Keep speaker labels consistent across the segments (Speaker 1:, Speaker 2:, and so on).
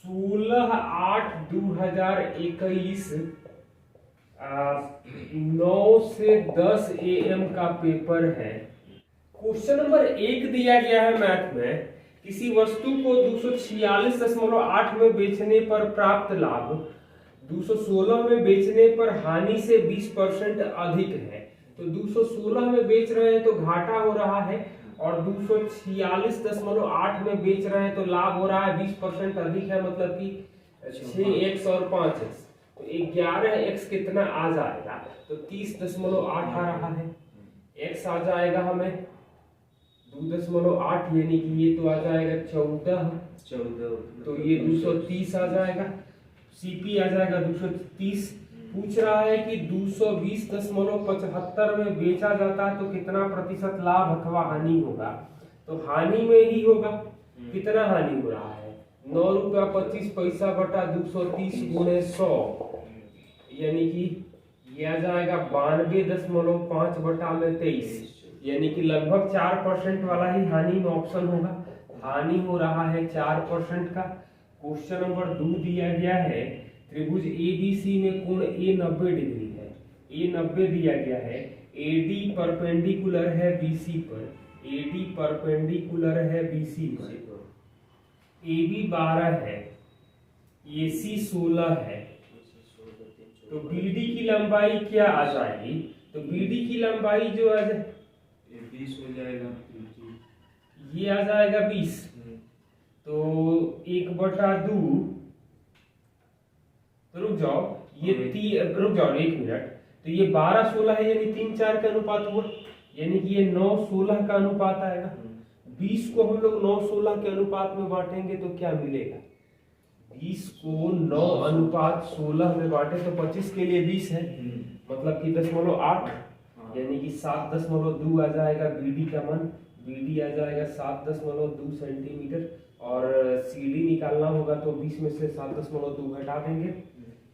Speaker 1: 16/8/2021 9 से 10 AM का paper है। क्वेश्चन नंबर 1 दिया गया है मैथ में, किसी वस्तु को 246.8 में बेचने पर प्राप्त लाभ 216 में बेचने पर हानि से 20% अधिक है। तो 216 में बेच रहे हैं तो घाटा हो रहा है और 246.8 में बेच रहे हैं तो लाभ हो रहा है 20% अधिक है, मतलब कि 6x और 5x। तो 11x कितना आ जाएगा? तो 30.8 आ रहा है। x आ जाएगा हमें 2.8, यानी कि ये तो आ जाएगा 14, तो ये 230 आ जाएगा। CP आ जाएगा 230। पूछ रहा है कि 220.75 में बेचा जाता है तो कितना प्रतिशत लाभ अथवा हानि होगा? तो हानि में ही होगा। कितना हानि हो रहा है? 9 रुपया 25 पैसा बटा 230 गुणे 100, यानी कि ये आ जाएगा 92.5 बटा में 23, यानी कि लगभग 4% वाला ही हानि में ऑप्शन होगा। हानि हो रहा है 4% का। क्वेश्चन नंबर 2 दिया गया है, त्रिभुज ABC में कोण A 90 डिग्री है। A 90 दिया गया है। AD परपेंडिकुलर है BC पर, AD परपेंडिकुलर है BC पर, AB 12 है, AC 16 है। तो BD की लंबाई क्या आ जाएगी? तो BD की लंबाई जो आ जाए
Speaker 2: 20 हो जाएगा,
Speaker 1: ये आ जाएगा 20। तो 1/2, तो रुक जाओ, ये रुक जाओ 1 मिनट। तो ये 12-16 है, यानी 3-4 का अनुपात हुआ, यानी कि ये 9-16 का अनुपात आएगा। 20 को हम लोग 9-16 के अनुपात में बांटेंगे तो क्या मिलेगा? 20 को 9:16 में बांटे तो 25 के लिए 20 है, मतलब कि 0.8, यानी कि 7.2 आ जाएगा BD का मान। BD आ जाएगा 7.2 सेंटीमीटर, और CD निकालना होगा तो 20 में से 7.2 घटा देंगे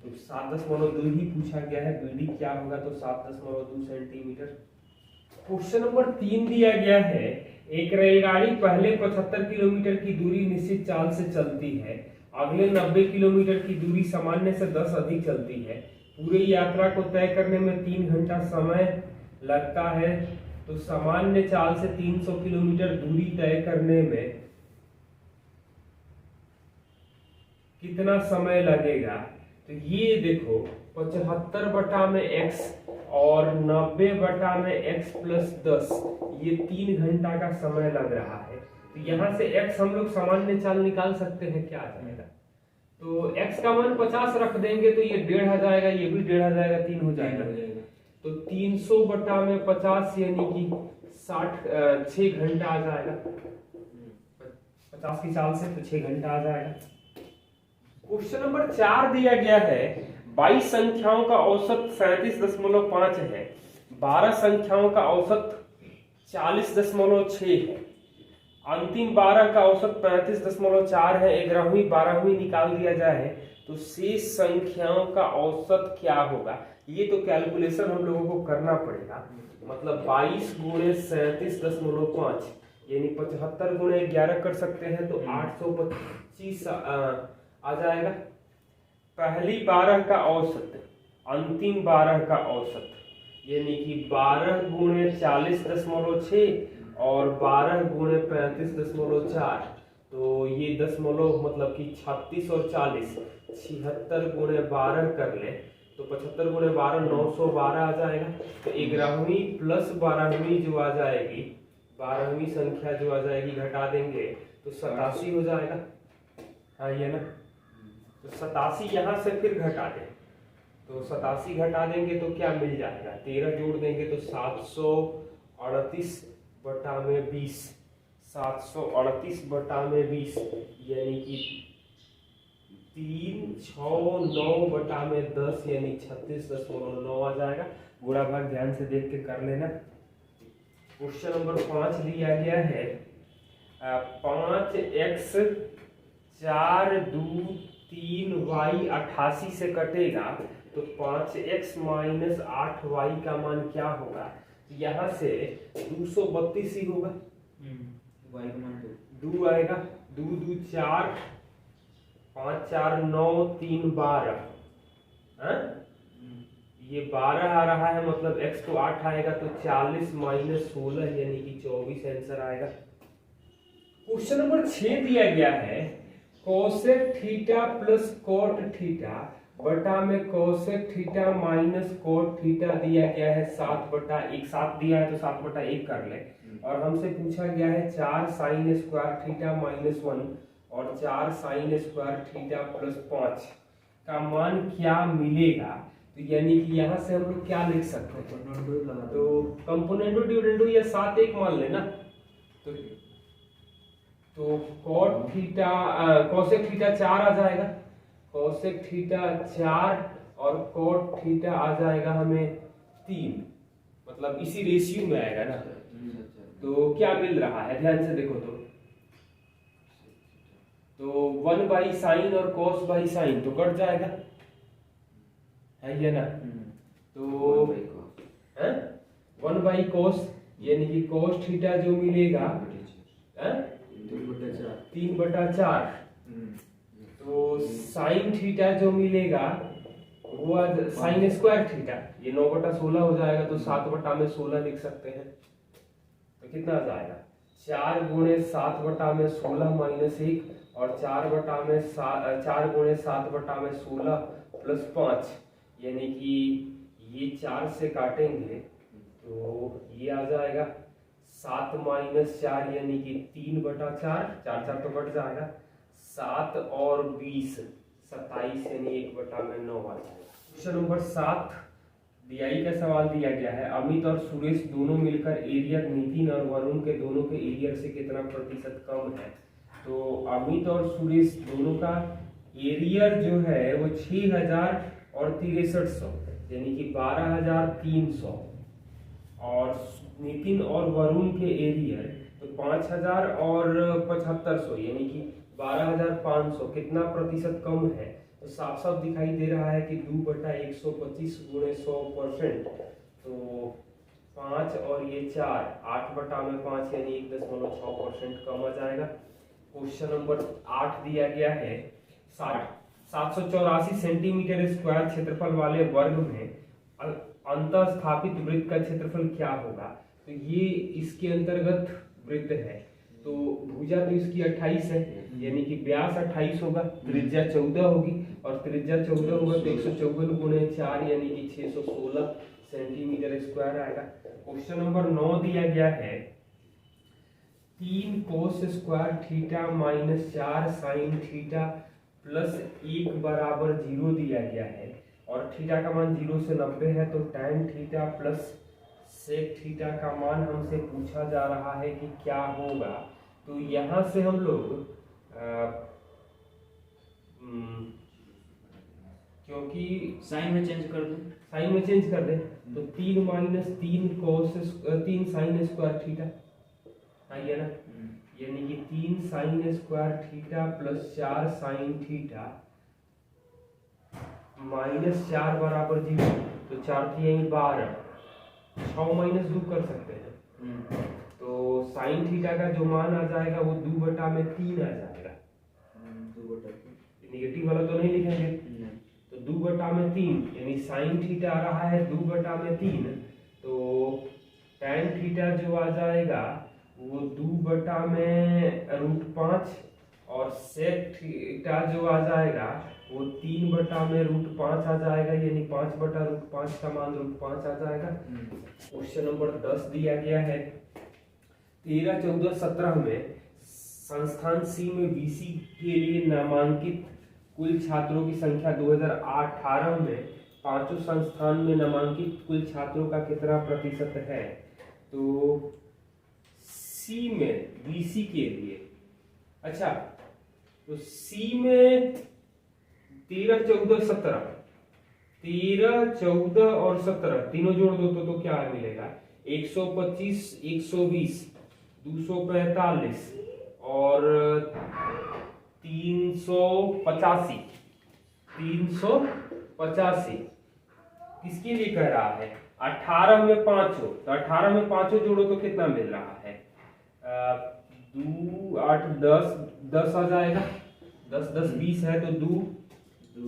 Speaker 1: तो 7.2 ही पूछा गया है। BD क्या होगा? तो 7.2 सेंटीमीटर। क्वेश्चन नंबर 3 दिया गया है, एक रेलगाड़ी पहले 75 किलोमीटर की दूरी निश्चित चाल से चलती है, अगले 90 किलोमीटर की दूरी सामान्य से 10 अधिक चलती है। पूरी यात्रा को तय करने में 3 घंटा समय लगता है। तो सामान्य चाल से 300 किलोमीटर दूरी तय करने में कितना समय लगेगा? तो ये देखो 75/x और 90/x+10, ये 3 घंटा का समय लग रहा है। तो यहाँ से x हम लोग सामान्य चाल निकाल सकते हैं, क्या आ जाएगा? तो x का मान 50 रख देंगे तो ये 1.5 आ जाएगा, ये भी 1.5 आ जाएगा, 3 हो जाएगा। तो 300/50 यानी कि 6 घंटा आ जाएगा। 50 की चाल से तो 6 घंटा आ जाएगा। क्वेश्चन नंबर 4 दिया गया है, 22 संख्याओं का औसत 37.5 है, 12 संख्याओं का औसत 40.6 है, अंतिम 12 का औसत 35.4 है। 11वीं 12वीं निकाल दिया जाए तो शेष संख्याओं का औसत क्या होगा? ये तो कैलकुलेशन हम लोगों को करना पड़ेगा। मतलब 22 गुणे 37.5, यानी 75 गुणे 11 कर सकते हैं तो 825 आ जाएगा। पहली 12 का औसत, अंतिम 12 का औसत, यानी कि 12 गुणे 40.6 और 12 गुणे 35.4, तो ये दशमलव मतलब कि 36 और 40, 76 गुणे 12 कर ले तो 75 गुणे 12 912 आ जाएगा। तो 11वीं प्लस 12वीं जो आ जाएगी, 12वीं संख्या जो आ जाएगी घटा देंगे तो 87 हो जाएगा। हाँ ये ना, तो 87 यहाँ से फिर घटा दें तो 87 घटा देंगे तो क्या मिल जाएगा? 13 जोड़ देंगे तो 738/20, 738/20, यानी कि 369/10, यानी 36.9 आ जाएगा। गुणा भाग ध्यान से देख के कर लेना। क्वेश्चन नंबर 5 दिया गया है, 5x 4 2 3y 88 से कटेगा तो 5x - 8y का मान क्या होगा? यहाँ से 232 ही होगा, y का मान 2 आएगा। 2 2 4, 5 4 9 3 12, हाँ? ये 12 आ रहा है, मतलब x को 8 आएगा तो 40 माइनस 16 यानी कि 24 आंसर आएगा। क्वेश्चन नंबर 6 दिया गया है cosec theta plus cot theta बटा में cosec theta minus cot theta दिया गया है 7/1, 7 दिया है तो 7/1 कर ले। और हमसे पूछा गया है 4 साइन स्क्वायर थीटा माइनस 1 और 4 साइन स्क्वायर थीटा प्लस 5 का मान क्या मिलेगा। तो यानी कि यहाँ से हम लोग क्या लिख सकते हैं, तो कंपोनेंटो डिविडेंडो या 7 1 मान लेना। तो कॉट थीटा कोसेक थीटा 4 आ जाएगा, कोसेक थीटा 4 और कोट थीटा आ जाएगा हमें 3, मतलब इसी रेशियो में आएगा ना। तो क्या मिल रहा है ध्यान से देखो, तो 1 बाई साइन और cos बाई साइन तो कट जाएगा, है ये ना। तो 1 बाई cos यानी कि cos थीटा जो मिलेगा 3/4, तो साइन थीटा जो मिलेगा वो साइन स्क्वायर थीटा, ये 9/16 हो जाएगा तो 7/16 लिख सकते हैं। तो कितना आ जाएगा 4 गुणे 7/16 माइनस 1 और 4 गुणे 7/16 प्लस 5, यानी कि ये 4 से काटेंगे तो ये आ जाएगा 7 माइनस 4 यानी कि 3/4, 4 4 तो कट जाएगा, 7 और 20 27 यानी 1/9 आ जाएगा। क्वेश्चन नंबर 7 डीआई का सवाल दिया गया है अमित और सुरेश दोनों मिलकर एरियर नितिन और वरुण के दोनों के एरियर से कितना प्रतिशत कम है। तो अमित और सुरेश दोनों का एरियर जो है वो 6000 और 6300 यानी कि 12300, और नितिन और वरुण के एरियर तो 5000 और 7500 यानी कि 12500, कितना प्रतिशत कम है। तो साफ साफ दिखाई दे रहा है कि 2/125 गुणे 100%, तो 5 और ये 4 8/5 यानी 1.6% कम आ जाएगा। क्वेश्चन नंबर 8 दिया गया है 784 सेंटीमीटर स्क्वायर क्षेत्रफल वाले वर्ग में अंतः स्थापित वृत्त का क्षेत्रफल क्या होगा। तो ये इसके अंतर्गत वृत्त है, तो भुजा तो इसकी 28 है यानी कि व्यास 28 होगा, त्रिज्या 14 होगी, और त्रिज्या 14 होगा तो 154 गुणे 4 यानी कि 616 सेंटीमीटर स्क्वायर आएगा। क्वेश्चन नंबर 9 दिया गया है 3 cos square theta minus 4 sine theta plus 1 बराबर 0 दिया गया है, और थीटा का मान 0 से 90 है, तो tan theta plus sec theta का मान हमसे पूछा जा रहा है कि क्या होगा। तो यहाँ से हम लोग क्योंकि
Speaker 2: साइन में चेंज कर दो,
Speaker 1: साइन में चेंज कर दें तो 3 माइनस 3 साइन स्क्वायर थीटा आइए ना, यानी कि 3 sine square theta plus 4 sine theta minus 4 बराबर 0, तो 4 थी यही 12, 6 माइनस 2 कर सकते हैं। तो साइन थीटा का जो मान आ जाएगा वो 2/3 आ जाएगा, निगेटिव वाला तो नहीं लिखेंगे, तो 2/3 यानी साइन थीटा आ रहा है 2/3, तो tan थीटा जो आ जाएगा वो 2/√5 और सेक थीटा जो आ जाएगा वो 3/√5 आ जाएगा, यानी 5/√5 का मान √5 आ जाएगा। क्वेश्चन नंबर 10 दिया गया है 13 14 17 में संस्थान सी में बीसी के लिए नामांकित कुल छात्रों की संख्या 2018 में पांचों संस्थान में नामांकित कुल छात्रों का कितना प्रतिशत है। तो सी में बीसी के लिए, अच्छा तो सी में 13 14 17, 13 14 और 17 तीनों जोड़ दो तो क्या मिलेगा 125 120 245 और 385 किसके लिए कह रहा है 18 में 5, तो 18 में 5 जोड़ो तो कितना मिल रहा है 2 8 10 10 आ जाएगा, 10 10 20 है तो 2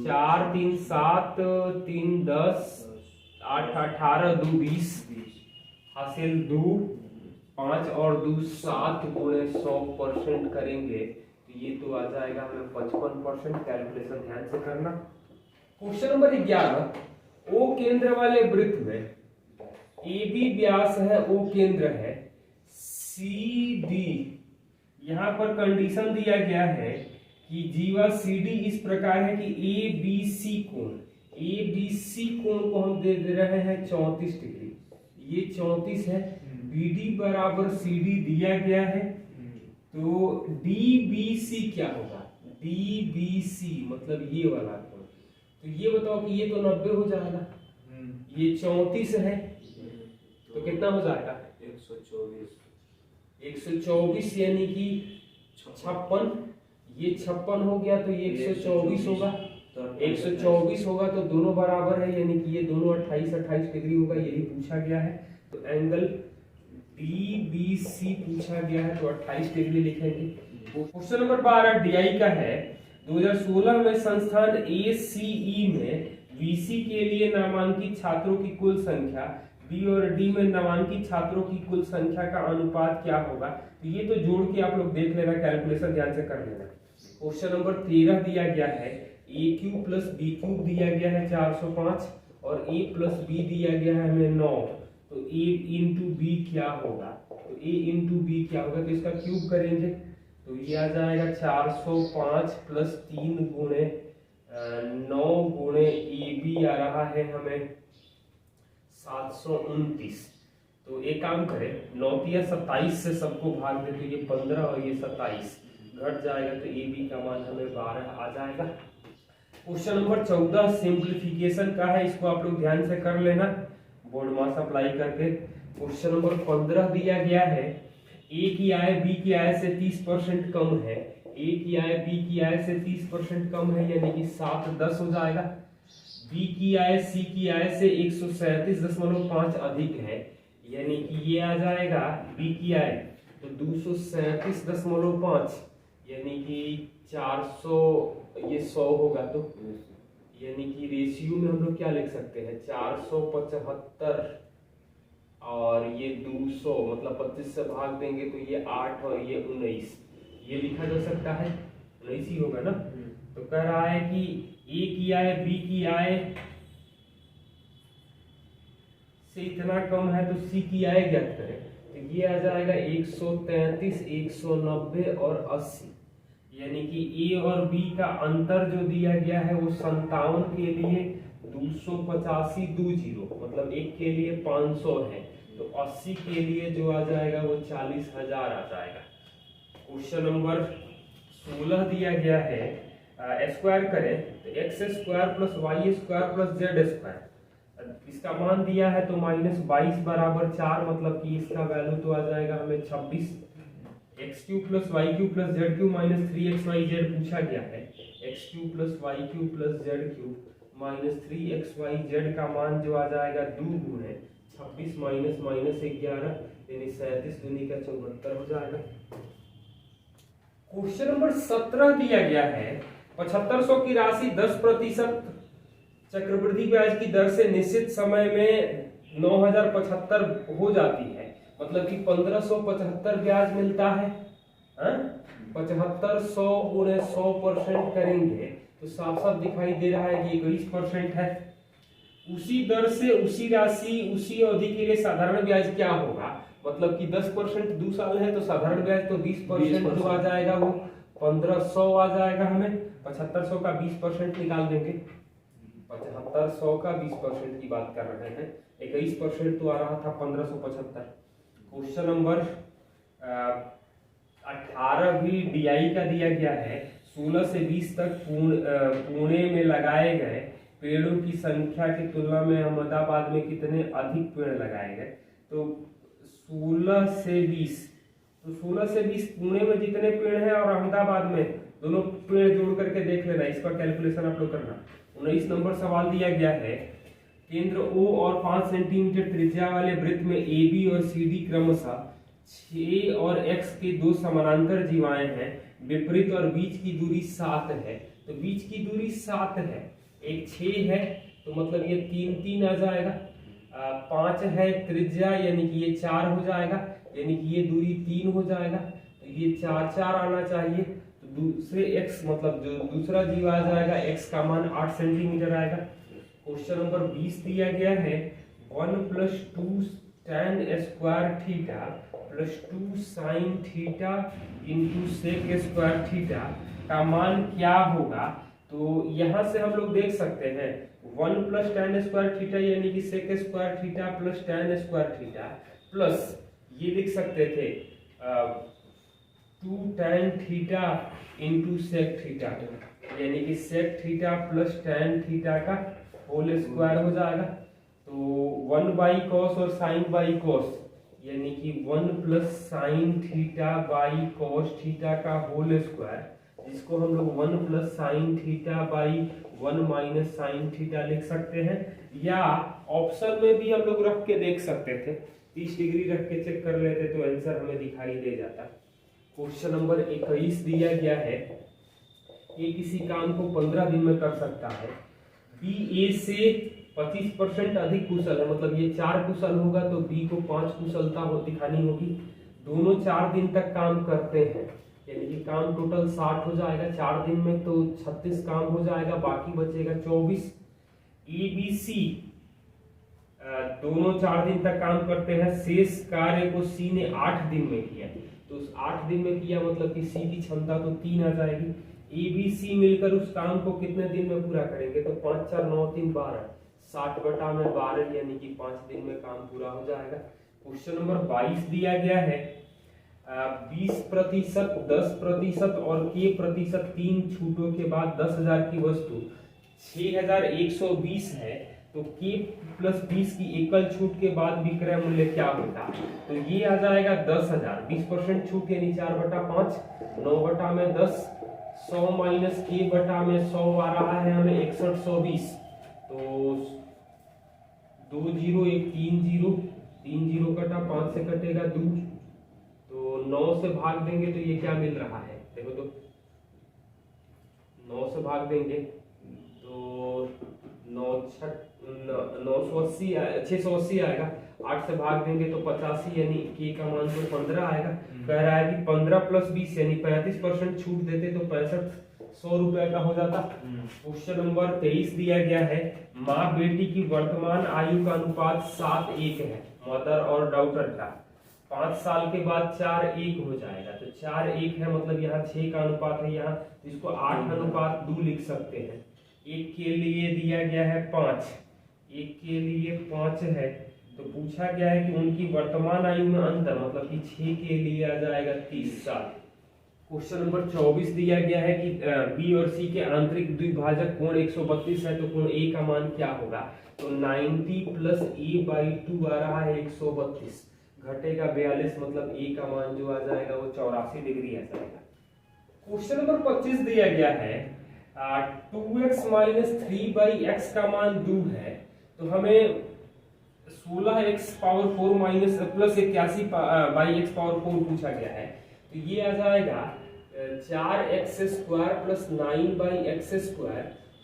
Speaker 1: 4 3 7 3 10 8 18 2 20 हासिल 2 5 और 2 7 गुणे 100% करेंगे तो ये तो आ जाएगा हमें 55%। कैलकुलेशन ध्यान से करना। क्वेश्चन नंबर 11, ओ केंद्र वाले वृत्त में ए बी व्यास है, ओ केंद्र है, सी डी, यहाँ पर कंडीशन दिया गया है कि जीवा सी डी इस प्रकार है कि ए बी सी कोण, ए बी सी कोण को हम दे रहे हैं 34 डिग्री, ये 34 है। बी डी बराबर सी डी दिया गया है, तो डी बी सी क्या होगा, डी बी सी मतलब ये वाला कोण, तो ये बताओ कि ये तो 90 हो जाएगा, ये 34 है तो कितना हो जाएगा 124 यानी कि 56, ये 56 हो गया तो ये 124 होगा, 124 होगा तो दोनों बराबर है यानी कि ये दोनों 28 डिग्री होगा, यही पूछा गया है। तो एंगल DBC पूछा गया है तो 28 डिग्री लिखेंगे। क्वेश्चन नंबर 12 DI का है। 2016 में संस्थान ACE में VC के लिए नामांकित छात्रों की कुल संख्या, B और D में नामांकित छात्रों की कुल संख्या का अनुपात क्या होगा, तो ये तो जोड़ के आप लोग देख लेना, कैलकुलेशन ध्यान से कर लेना। क्वेश्चन नंबर 13 दिया गया है, ए क्यूब प्लस बी क्यूब दिया गया है 405 और a प्लस बी दिया गया है हमें 9, तो a इंटू बी क्या होगा, तो a इंटू बी क्या होगा, तो इसका क्यूब करेंगे तो ये आ जाएगा 405 प्लस 3 गुणे 9 गुणे ए बी आ रहा है हमें 729। तो एक काम करें, 9 या 27 से सबको भाग दे तो ये 15 और ये 27 घट जाएगा तो ए बी का मान हमें 12 आ जाएगा। क्वेश्चन नंबर 14 सिंप्लीफिकेशन का है, इसको आप लोग ध्यान से कर लेना बोर्ड मास अप्लाई करके। क्वेश्चन नंबर 15 दिया गया है, ए की आय बी की आय से 30% कम है, ए की आय बी की आय से 30% कम है यानी कि 7 10 हो जाएगा। बी की आय सी की आय से 137.5 अधिक है यानी कि ये आ जाएगा बी की आय तो 237.5 यानी कि 400, ये 100 होगा तो यानी कि रेशियो में हम लोग क्या लिख सकते हैं 475 और ये 200 मतलब 25 से भाग देंगे तो ये 8 और ये 19, ये लिखा जा सकता है 19 ही होगा ना। तो कह रहा है कि ए की आय बी की आय से इतना कम है तो सी की आय ज्ञात करें, तो ये आ जाएगा 133 190 और 80 यानी कि ए और बी का अंतर जो दिया गया है वो 57 के लिए 285 मतलब एक के लिए 500 है तो 80 के लिए जो आ जाएगा वो 40,000 आ जाएगा। क्वेश्चन नंबर 16 दिया गया है, स्क्वायर करें तो x square plus y square plus z square, इसका मान दिया है तो -22 बराबर 4 मतलब कि इसका वैल्यू तो आ जाएगा हमें 26। X cube plus y cube plus z cube minus 3xyz पूछा गया है, x cube plus y cube plus z cube minus 3xyz का मान जो आ जाएगा 2 गुणे 26 माइनस माइनस 11 यानी 37 दूनी का 74 हो जाएगा। क्वेश्चन नंबर 17 दिया गया है, 7500 की राशि 10% चक्रवृद्धि ब्याज की दर से निश्चित समय में 9075 हो जाती है, मतलब कि 1575 ब्याज मिलता है। 7500 गुणे 100% करेंगे तो साफ साफ दिखाई दे रहा है कि 21% है। उसी दर से उसी राशि उसी अवधि के लिए साधारण ब्याज क्या होगा, मतलब कि 10% 2 साल है तो साधारण ब्याज तो 20% जो आ जाएगा वो 1500 आ जाएगा हमें। 7500 का 20% निकाल देंगे, 7500 का 20% की बात कर रहे हैं, 21% तो आ रहा था 1575। क्वेश्चन नंबर 18 भी डीआई का दिया गया है, 16 से 20 तक पुणे में लगाए गए पेड़ों की संख्या की तुलना में अहमदाबाद में कितने अधिक पेड़ लगाए गए, तो 16 से 20 पुणे में जितने पेड़ हैं और अहमदाबाद में दोनों पेड़ जोड़ करके देख लेना, इसका कैलकुलेशन आप लोग करना। 19 नंबर सवाल दिया गया है, केंद्र O और 5 सेंटीमीटर त्रिज्या वाले वृत्त में AB और CD क्रमशः 6 और X के दो समानांतर जीवाएं हैं, विपरीत और बीच की दूरी 7 है, तो बीच की दूरी 7 है, एक 6 है, तो मतलब ये 3 3 आ जाएगा। 5 है त्रिज्या, यानी कि ये 4 हो जाएगा, यानी कि ये दूरी 3 हो जाएगा, तो ये 4 4 आना चाहिए। तो दूसरे x मतलब जो दूसरा जीव आ जाएगा, x का मान 8 सेंटीमीटर आएगा। क्वेश्चन नंबर 20 दिया गया है 1 + 2 tan square theta plus 2 sin theta into sec square theta का मान क्या होगा। तो यहाँ से हम लोग देख सकते हैं 1 + tan स्क्वायर थीटा यानी कि sec square theta plus tan square theta plus ये लिख सकते थे 2 tan theta into sec theta, यानी कि sec theta plus tan theta का होल स्क्वायर हो जाएगा। तो 1/cos और sin/cos यानी कि 1 + sin theta by cos theta का होल स्क्वायर, जिसको हम लोग 1 + sin theta by 1 - sin theta लिख सकते हैं, या ऑप्शन में भी हम लोग रख के देख सकते थे, 30 डिग्री रख के चेक कर लेते तो आंसर हमें दिखाई दे जाता। क्वेश्चन नंबर 21 दिया गया है, ये किसी काम को 15 दिन में कर सकता है, बी ए से 25% अधिक कुशल है, मतलब ये 4 कुशल होगा तो बी को 5 कुशलता दिखानी होगी। दोनों 4 दिन तक काम करते हैं, यानी कि काम टोटल 60 हो जाएगा, 4 दिन में तो 36 काम हो जाएगा, बाकी बचेगा 24। ए बी सी दोनों 4 दिन तक काम करते हैं, शेष कार्य को सी ने 8 दिन में किया, तो उस 8 दिन में किया मतलब कि सी की क्षमता तो 3 आ जाएगी। ए बी सी मिलकर उस काम को कितने दिन में पूरा करेंगे, तो 5 4 9 3 12, 60/12 यानी कि 5 दिन में काम पूरा हो जाएगा। क्वेश्चन नंबर 22 दिया गया है 20%, 10% और k% 3 छूटों के बाद 10,000 की वस्तु 6,120 है, तो k + 20 की एकल छूट के बाद विक्रय मूल्य क्या होगा। तो ये आ जाएगा 10,000, 20% छूट यानी 4/5, 9/10, 100 - k/100 आ रहा है हमें 6120, तो 2 0 1 3 0, 3 0 कटा, 5 से कटेगा 2, तो 9 से भाग देंगे तो ये क्या मिल रहा है, देखो तो 9 से भाग देंगे तो 980 680 आएगा, 8 से भाग देंगे तो 85, यानी के का मान तो 15 आएगा। कह रहा है कि 15 + 20 यानी 35% छूट देते तो 6500 रुपए का हो जाता। क्वेश्चन नंबर 23 दिया गया है, माँ बेटी की वर्तमान आयु का अनुपात 7:1 है, मदर और डॉटर का। 5 साल के बाद 4:1 हो जाएगा, तो 4:1 है मतलब यहाँ 6 का अनुपात है, यहाँ इसको 8:2 लिख सकते हैं। एक के लिए दिया गया है 5, एक के लिए 5 है, तो पूछा गया है कि उनकी वर्तमान आयु में अंतर, मतलब कि 6 के लिए आ जाएगा 30 साल। क्वेश्चन नंबर 24 दिया गया है कि बी और सी के आंतरिक द्विभाजक कोण 132 है, तो कोण ए का मान क्या होगा। तो 90 + a/2 आ रहा है 132, घटेगा 42, मतलब ए का मान जो आ जाएगा वो 84 डिग्री आ जाएगा। क्वेश्चन नंबर 25 दिया गया है 2x - 3/x का मान 2 है, तो हमें 16x⁴ प्लस 81/x⁴ पूछा गया है, तो ये आ जाएगा 4x² + 9/x²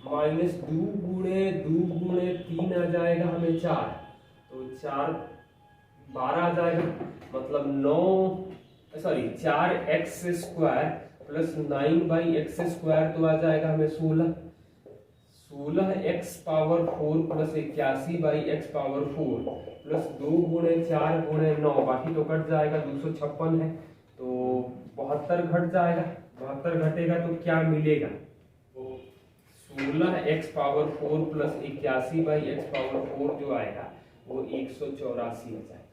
Speaker 1: -2 × 2 × 3 आ जाएगा हमें 4, तो 4 12 आ जाएगा, मतलब 4x² + 9/x² तो आ जाएगा हमें 16, 16x⁴ + 81/x⁴ प्लस 2 × 4 × 9, बाकी तो कट जाएगा, 256 है, तो 72 घट जाएगा, 72 घटेगा तो क्या मिलेगा, तो 16x⁴ + 81/x⁴ जो आएगा वो 184 हो जाएगा।